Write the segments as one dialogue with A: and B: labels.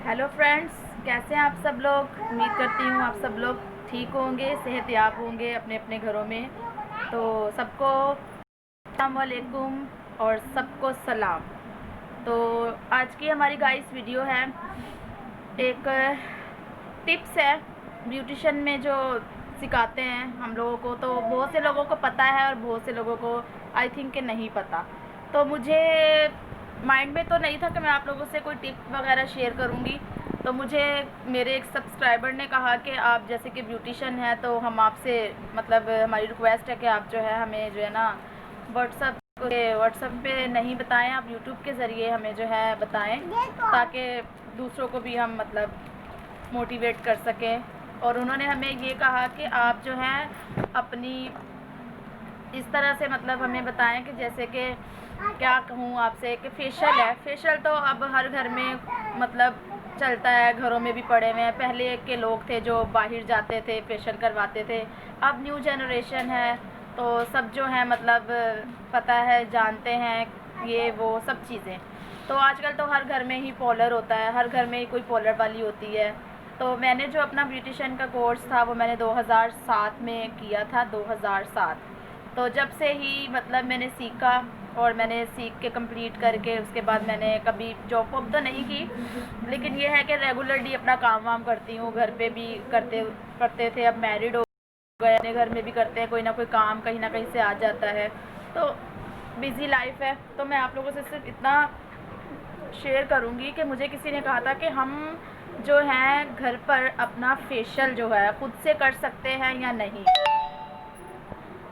A: Hello friends, कैसे हैं आप सब लोग। उम्मीद करती हूँ आप सब लोग ठीक होंगे, सेहतयाब होंगे अपने अपने घरों में। तो सबको अस्सलाम वालेकुम और सबको सलाम। तो आज की हमारी गाइस वीडियो है, एक टिप्स है ब्यूटिशन में जो सिखाते हैं हम लोगों को। तो बहुत से लोगों को पता है और बहुत से लोगों को आई थिंक कि नहीं पता। तो मुझे माइंड में तो नहीं था कि मैं आप लोगों से कोई टिप वगैरह शेयर करूँगी। तो मुझे मेरे एक सब्सक्राइबर ने कहा कि आप जैसे कि ब्यूटिशन है, तो हम आपसे मतलब हमारी रिक्वेस्ट है कि आप जो है हमें जो है ना व्हाट्सएप पे नहीं बताएं, आप यूट्यूब के ज़रिए हमें जो है बताएं, ताकि दूसरों को भी हम मतलब मोटिवेट कर सकें। और उन्होंने हमें ये कहा कि आप जो है अपनी इस तरह से मतलब हमें बताएं कि जैसे कि क्या कहूँ आपसे कि फेशियल है। फेशियल तो अब हर घर में मतलब चलता है, घरों में भी पड़े हुए हैं। पहले के लोग थे जो बाहर जाते थे फेशियल करवाते थे। अब न्यू जनरेशन है तो सब जो है मतलब पता है, जानते हैं ये वो सब चीज़ें। तो आजकल तो हर घर में ही पार्लर होता है, हर घर में ही कोई पार्लर वाली होती है। तो मैंने जो अपना ब्यूटिशन का कोर्स था वो मैंने 2007 में किया था, 2007। तो जब से ही मतलब मैंने सीखा और मैंने सीख के कंप्लीट करके उसके बाद मैंने कभी जॉब वॉब तो नहीं की, लेकिन ये है कि रेगुलरली अपना काम वाम करती हूँ। घर पे भी करते थे, अब मैरिड हो गए, अपने घर में भी करते हैं, कोई ना कोई काम कहीं ना कहीं से आ जाता है। तो बिज़ी लाइफ है। तो मैं आप लोगों से सिर्फ इतना शेयर करूँगी कि मुझे किसी ने कहा था कि हम जो हैं घर पर अपना फेशियल जो है खुद से कर सकते हैं या नहीं।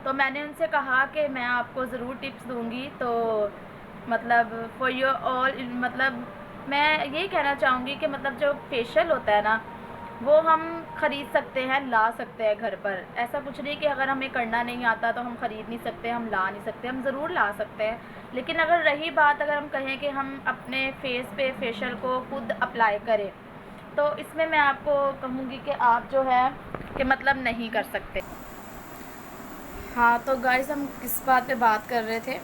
A: तो मैंने उनसे कहा कि मैं आपको ज़रूर टिप्स दूँगी। तो मतलब फॉर योर ऑल मतलब मैं यही कहना चाहूँगी कि मतलब जो फेशियल होता है ना, वो हम ख़रीद सकते हैं, ला सकते हैं घर पर। ऐसा कुछ नहीं कि अगर हमें करना नहीं आता तो हम ख़रीद नहीं सकते, हम ला नहीं सकते, हम ज़रूर ला सकते हैं। लेकिन अगर रही बात, अगर हम कहें कि हम अपने फेस पे फेशियल को खुद अप्लाई करें, तो इसमें मैं आपको कहूँगी कि आप जो है कि मतलब नहीं कर सकते। हाँ, तो गाइस हम किस बात पे बात कर रहे थे।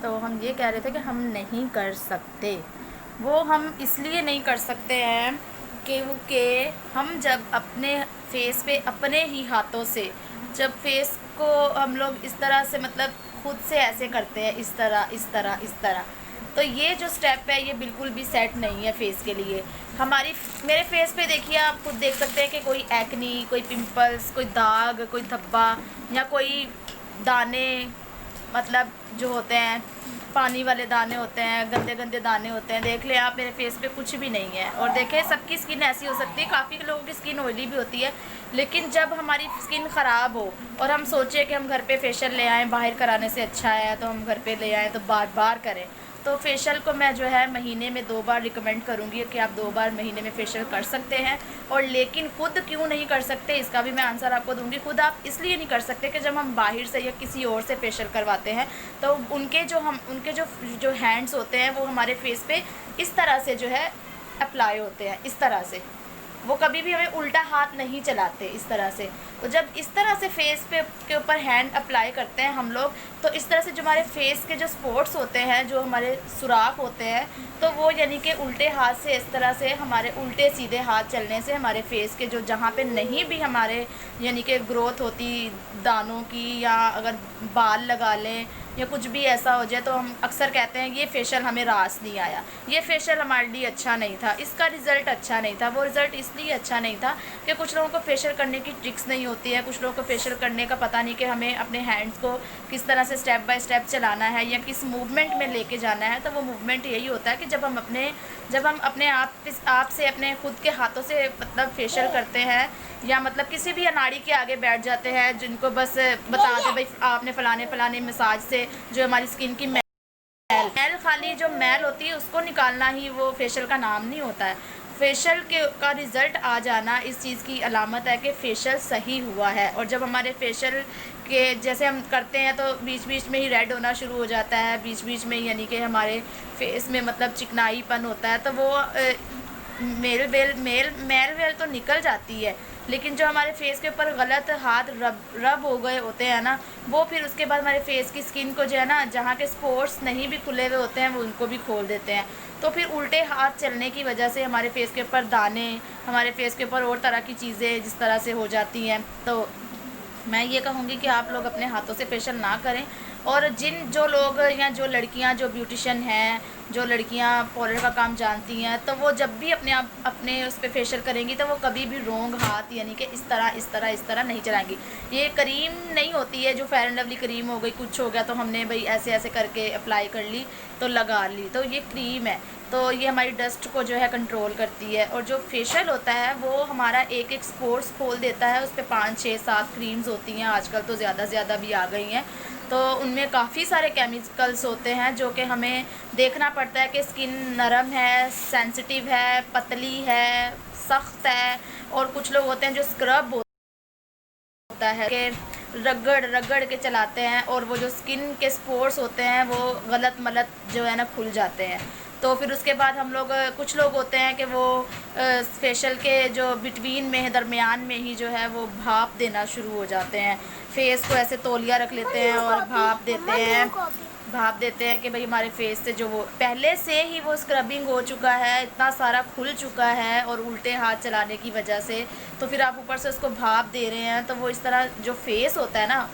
A: तो हम ये कह रहे थे कि हम नहीं कर सकते। वो हम इसलिए नहीं कर सकते हैं क्योंकि हम जब अपने फेस पे अपने ही हाथों से जब फेस को हम लोग इस तरह से मतलब खुद से ऐसे करते हैं, इस तरह इस तरह इस तरह, तो ये जो स्टेप है ये बिल्कुल भी सेट नहीं है फेस के लिए। हमारी मेरे फेस पे देखिए, आप खुद देख सकते हैं कि कोई एक्नी, कोई पिंपल्स, कोई दाग, कोई धब्बा या कोई दाने मतलब जो होते हैं पानी वाले दाने होते हैं, गंदे गंदे दाने होते हैं। देख ले आप, मेरे फेस पे कुछ भी नहीं है। और देखें, सबकी स्किन ऐसी हो सकती है, काफ़ी लोगों की स्किन ऑयली भी होती है। लेकिन जब हमारी स्किन ख़राब हो और हम सोचें कि हम घर पे फेशियल ले आएँ, बाहर कराने से अच्छा है तो हम घर पे ले आएँ, तो बार बार करें। तो फेशियल को मैं जो है महीने में 2 बार रिकमेंड करूँगी कि आप 2 बार महीने में फेशियल कर सकते हैं। और लेकिन खुद क्यों नहीं कर सकते, इसका भी मैं आंसर आपको दूंगी। खुद आप इसलिए नहीं कर सकते कि जब हम बाहर से या किसी और से फेशियल करवाते हैं तो उनके जो हैंड्स होते हैं वो हमारे फेस पे इस तरह से जो है अप्लाई होते हैं, इस तरह से। वो कभी भी हमें उल्टा हाथ नहीं चलाते इस तरह से। तो जब इस तरह से फेस पे के ऊपर हैंड अप्लाई करते हैं हम लोग, तो इस तरह से जो हमारे फेस के जो स्पॉट्स होते हैं, जो हमारे सुराख होते हैं, तो वो यानी कि उल्टे हाथ से इस तरह से हमारे उल्टे सीधे हाथ चलने से हमारे फेस के जो जहाँ पे नहीं भी हमारे यानी कि ग्रोथ होती दानों की, या अगर बाल लगा लें या कुछ भी ऐसा हो जाए, तो हम अक्सर कहते हैं ये फेशियल हमें रास नहीं आया, ये फेशियल हमारे लिए अच्छा नहीं था, इसका रिज़ल्ट अच्छा नहीं था। वो रिज़ल्ट इसलिए अच्छा नहीं था कि कुछ लोगों को फेशियल करने की ट्रिक्स नहीं होती है, कुछ लोगों को फेशियल करने का पता नहीं कि हमें अपने हैंड्स को किस तरह से स्टेप बाय स्टेप चलाना है या किस मूवमेंट में लेके जाना है। तो वो मूवमेंट यही होता है कि जब हम अपने आप से अपने खुद के हाथों से मतलब फेशियल करते हैं, या मतलब किसी भी अनाड़ी के आगे बैठ जाते हैं, जिनको बस बता दे भाई आपने फ़लाने मसाज से जो हमारी स्किन की मैल खाली जो मैल होती है उसको निकालना ही वो फेशियल का नाम नहीं होता है। फेशियल का रिज़ल्ट आ जाना इस चीज़ की अलामत है कि फेशियल सही हुआ है। और जब हमारे फेशियल के जैसे हम करते हैं तो बीच बीच में ही रेड होना शुरू हो जाता है, बीच बीच में यानी कि हमारे फेस में मतलब चिकनाईपन होता है, तो वो मेल वेल तो निकल जाती है। लेकिन जो हमारे फेस के ऊपर गलत हाथ रब हो गए होते हैं ना, वो फिर उसके बाद हमारे फेस की स्किन को जो है ना, जहाँ के स्पोर्स नहीं भी खुले हुए होते हैं वो उनको भी खोल देते हैं। तो फिर उल्टे हाथ चलने की वजह से हमारे फेस के ऊपर दाने, हमारे फेस के ऊपर और तरह की चीज़ें जिस तरह से हो जाती हैं। तो मैं ये कहूँगी कि आप लोग अपने हाथों से फेशियल ना करें। और जो लोग या जो लड़कियां जो ब्यूटिशियन हैं, जो लड़कियां पार्लर का काम जानती हैं, तो वो जब भी अपने उस पर फेशियल करेंगी तो वो कभी भी रोंग हाथ यानी कि इस तरह नहीं चलाएंगी। ये क्रीम नहीं होती है जो फेयर एंड लवली क्रीम हो गई, कुछ हो गया तो हमने भाई ऐसे ऐसे करके अप्लाई कर ली तो लगा ली, तो ये क्रीम है। तो ये हमारी डस्ट को जो है कंट्रोल करती है। और जो फेशियल होता है वो हमारा एक एक स्पोर्स खोल देता है। उस पर 5 6 7 क्रीम्स होती हैं, आजकल तो ज़्यादा से ज़्यादा भी आ गई हैं। तो उनमें काफ़ी सारे केमिकल्स होते हैं जो कि हमें देखना पड़ता है कि स्किन नरम है, सेंसिटिव है, पतली है, सख्त है। और कुछ लोग होते हैं जो स्क्रब होता है कि रगड़ के चलाते हैं और वो जो स्किन के स्पोर्स होते हैं वो गलत मलत जो है ना खुल जाते हैं। तो फिर उसके बाद हम लोग, कुछ लोग होते हैं कि वो फेशियल के जो बिटवीन में दरमियान में ही जो है वो भाप देना शुरू हो जाते हैं। फेस को ऐसे तौलिया रख लेते हैं और भाप देते हैं कि भाई हमारे फेस से जो वो पहले से ही वो स्क्रबिंग हो चुका है, इतना सारा खुल चुका है और उल्टे हाथ चलाने की वजह से, तो फिर आप ऊपर से उसको भाप दे रहे हैं तो वो इस तरह जो फेस होता है ना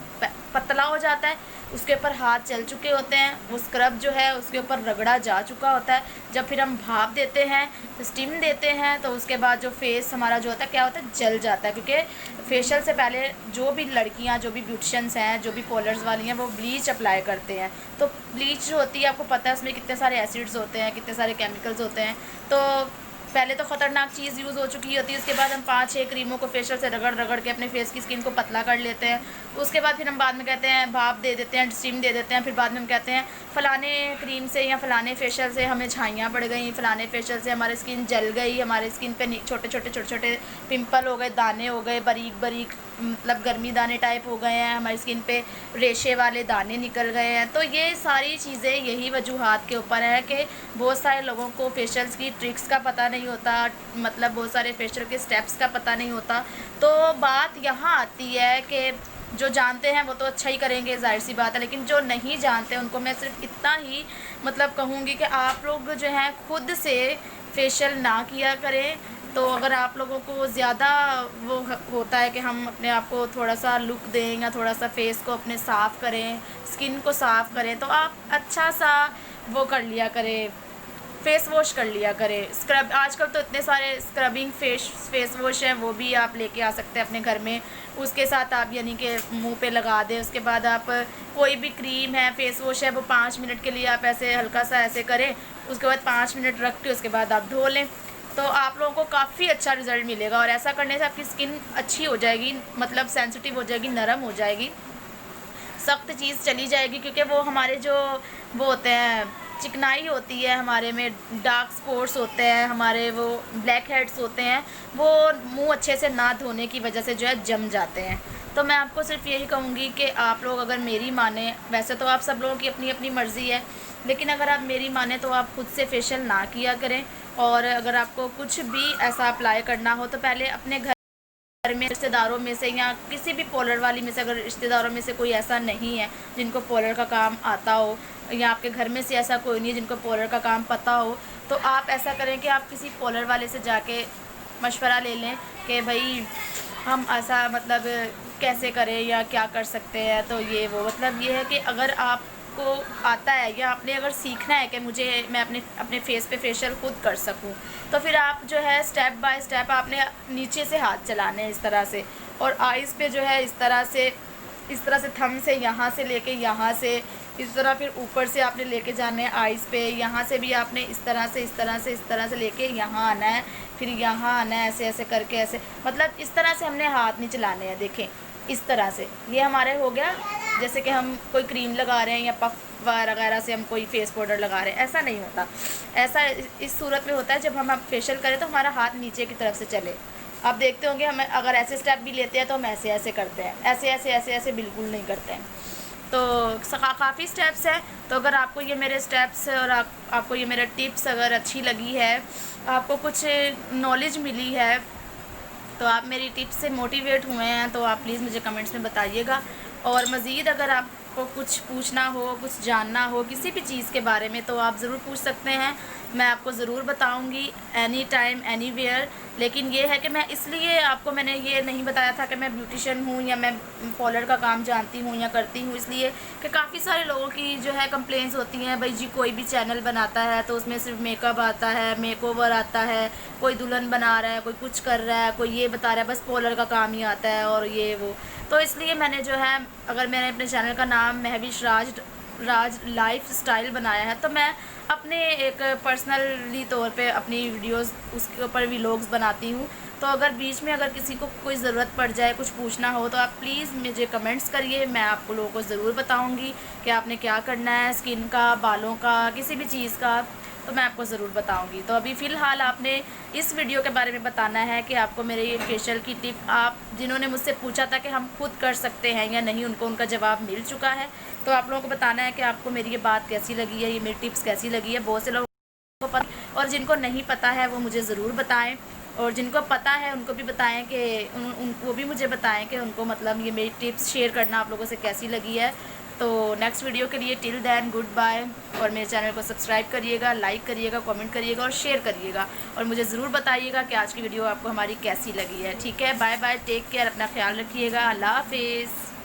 A: पतला हो जाता है। उसके ऊपर हाथ चल चुके होते हैं, वो स्क्रब जो है उसके ऊपर रगड़ा जा चुका होता है। जब फिर हम भाप देते हैं, स्टीम देते हैं, तो उसके बाद जो फेस हमारा जो होता है क्या होता है, जल जाता है। क्योंकि फेशियल से पहले जो भी लड़कियां, जो भी ब्यूटिशियंस हैं, जो भी पार्लर्स वाली हैं, वो ब्लीच अप्लाई करते हैं। तो ब्लीच जो होती है आपको पता है उसमें कितने सारे एसिड्स होते हैं, कितने सारे केमिकल्स होते हैं। तो पहले तो ख़तरनाक चीज़ यूज़ हो चुकी होती है, उसके बाद हम 5 6 क्रीमों को फेशियल से रगड़ के अपने फेस की स्किन को पतला कर लेते हैं। उसके बाद फिर हम बाद में कहते हैं भाप दे देते हैं, स्टीम दे देते हैं। फिर बाद में हम कहते हैं फ़लाने क्रीम से या फ़लाने फेशियल से हमें झाइयाँ पड़ गई, फ़लाने फेशियल से हमारी स्किन जल गई, हमारी स्किन पे छोटे छोटे पिंपल हो गए, दाने हो गए, बारीक मतलब गर्मी दाने टाइप हो गए हैं, हमारी स्किन पे रेशे वाले दाने निकल गए हैं। तो ये सारी चीज़ें यही वजूहात के ऊपर है कि बहुत सारे लोगों को फेशियल्स की ट्रिक्स का पता नहीं होता, मतलब बहुत सारे फेशियल के स्टेप्स का पता नहीं होता। तो बात यहाँ आती है कि जो जानते हैं वो तो अच्छा ही करेंगे, जाहिर सी बात है, लेकिन जो नहीं जानते उनको मैं सिर्फ इतना ही मतलब कहूँगी कि आप लोग जो हैं खुद से फेशियल ना किया करें। तो अगर आप लोगों को ज़्यादा वो होता है कि हम अपने आप को थोड़ा सा लुक दें या थोड़ा सा फेस को अपने साफ़ करें, स्किन को साफ़ करें, तो आप अच्छा सा वो कर लिया करें, फेस वॉश कर लिया करें। स्क्रब आजकल तो इतने सारे स्क्रबिंग फेस वॉश हैं, वो भी आप लेके आ सकते हैं अपने घर में। उसके साथ आप यानी कि मुंह पे लगा दें। उसके बाद आप कोई भी क्रीम है, फेस वॉश है, वो 5 मिनट के लिए आप ऐसे हल्का सा ऐसे करें, उसके बाद 5 मिनट रख के उसके बाद आप धो लें। तो आप लोगों को काफ़ी अच्छा रिज़ल्ट मिलेगा। और ऐसा करने से आपकी स्किन अच्छी हो जाएगी, मतलब सेंसिटिव हो जाएगी, नरम हो जाएगी, सख्त चीज़ चली जाएगी। क्योंकि वो हमारे जो वो होते हैं, चिकनाई होती है हमारे में, डार्क स्पॉट्स होते हैं हमारे, वो ब्लैक हेड्स होते हैं, वो मुंह अच्छे से ना धोने की वजह से जो है जम जाते हैं। तो मैं आपको सिर्फ यही कहूँगी कि आप लोग अगर मेरी माने, वैसे तो आप सब लोगों की अपनी अपनी मर्ज़ी है, लेकिन अगर आप मेरी माने तो आप खुद से फेशियल ना किया करें। और अगर आपको कुछ भी ऐसा अप्लाई करना हो तो पहले अपने घर में रिश्तेदारों में से या किसी भी पार्लर वाली में से, अगर रिश्तेदारों में से कोई ऐसा नहीं है जिनको पार्लर का काम आता हो, या आपके घर में से ऐसा कोई नहीं है जिनको पार्लर का काम पता हो, तो आप ऐसा करें कि आप किसी पार्लर वाले से जाके मशवरा ले लें कि भाई हम ऐसा मतलब कैसे करें या क्या कर सकते हैं। तो ये वो मतलब ये है कि अगर आपको आता है या आपने अगर सीखना है कि मैं अपने फेस पे फेशियल खुद कर सकूं, तो फिर आप जो है स्टेप बाय स्टेप आपने नीचे से हाथ चलाने हैं इस तरह से, और आइज़ पे जो है इस तरह से थंब से यहाँ से लेके यहाँ से इस तरह, फिर ऊपर से आपने लेके जाने हैं आइज़ पे, यहाँ से भी आपने इस तरह से लेके यहाँ आना है, फिर यहाँ आना है, ऐसे ऐसे करके, ऐसे मतलब इस तरह से हमने हाथ नहीं चलाने हैं। देखें इस तरह से, ये हमारे हो गया जैसे कि हम कोई क्रीम लगा रहे हैं या पफ वगैरह से हम कोई फेस पाउडर लगा रहे हैं, ऐसा नहीं होता। ऐसा इस सूरत में होता है जब हम फेशियल करें तो हमारा हाथ नीचे की तरफ से चले। आप देखते होंगे हमें अगर ऐसे स्टेप भी लेते हैं तो हम ऐसे ऐसे करते हैं, ऐसे बिल्कुल नहीं करते हैं। तो काफ़ी स्टेप्स हैं। तो अगर आपको ये मेरे स्टेप्स और आपको ये मेरे टिप्स अगर अच्छी लगी है, आपको कुछ नॉलेज मिली है, तो आप मेरी टिप्स से मोटिवेट हुए हैं तो आप प्लीज़ मुझे कमेंट्स में बताइएगा। और मज़ीद अगर आपको कुछ पूछना हो, कुछ जानना हो किसी भी चीज़ के बारे में तो आप ज़रूर पूछ सकते हैं, मैं आपको ज़रूर बताऊंगी एनी टाइम एनीवेयर। लेकिन ये है कि मैं इसलिए आपको मैंने ये नहीं बताया था कि मैं ब्यूटिशियन हूँ या मैं पार्लर का काम जानती हूँ या करती हूँ, इसलिए कि काफ़ी सारे लोगों की जो है कंप्लेंट्स होती हैं, भाई जी कोई भी चैनल बनाता है तो उसमें सिर्फ मेकअप आता है, मेकओवर आता है, कोई दुल्हन बना रहा है, कोई कुछ कर रहा है, कोई ये बता रहा है, बस पार्लर का काम ही आता है और ये वो। तो इसलिए मैंने जो है, अगर मैंने अपने चैनल का नाम महविश राज लाइफ स्टाइल बनाया है तो मैं अपने एक पर्सनली तौर पे अपनी वीडियोस उसके ऊपर व्लॉग्स बनाती हूँ। तो अगर बीच में अगर किसी को कोई ज़रूरत पड़ जाए, कुछ पूछना हो तो आप प्लीज़ मुझे कमेंट्स करिए, मैं आपको लोगों को ज़रूर बताऊँगी कि आपने क्या करना है, स्किन का, बालों का, किसी भी चीज़ का, तो मैं आपको ज़रूर बताऊंगी। तो अभी फ़िलहाल आपने इस वीडियो के बारे में बताना है कि आपको मेरे ये फेशियल की टिप, आप जिन्होंने मुझसे पूछा था कि हम खुद कर सकते हैं या नहीं, उनको उनका जवाब मिल चुका है। तो आप लोगों को बताना है कि आपको मेरी ये बात कैसी लगी है, ये मेरी टिप्स कैसी लगी है। बहुत से लोगों को पता और जिनको नहीं पता है वो मुझे ज़रूर बताएं, और जिनको पता है उनको भी बताएं कि उनको भी मुझे बताएं कि उनको मतलब ये मेरी टिप्स शेयर करना आप लोगों से कैसी लगी है। तो नेक्स्ट वीडियो के लिए टिल देन गुड बाय, और मेरे चैनल को सब्सक्राइब करिएगा, लाइक करिएगा, कमेंट करिएगा और शेयर करिएगा, और मुझे ज़रूर बताइएगा कि आज की वीडियो आपको हमारी कैसी लगी है। ठीक है, बाय बाय, टेक केयर, अपना ख्याल रखिएगा, अल्लाह हाफिज़।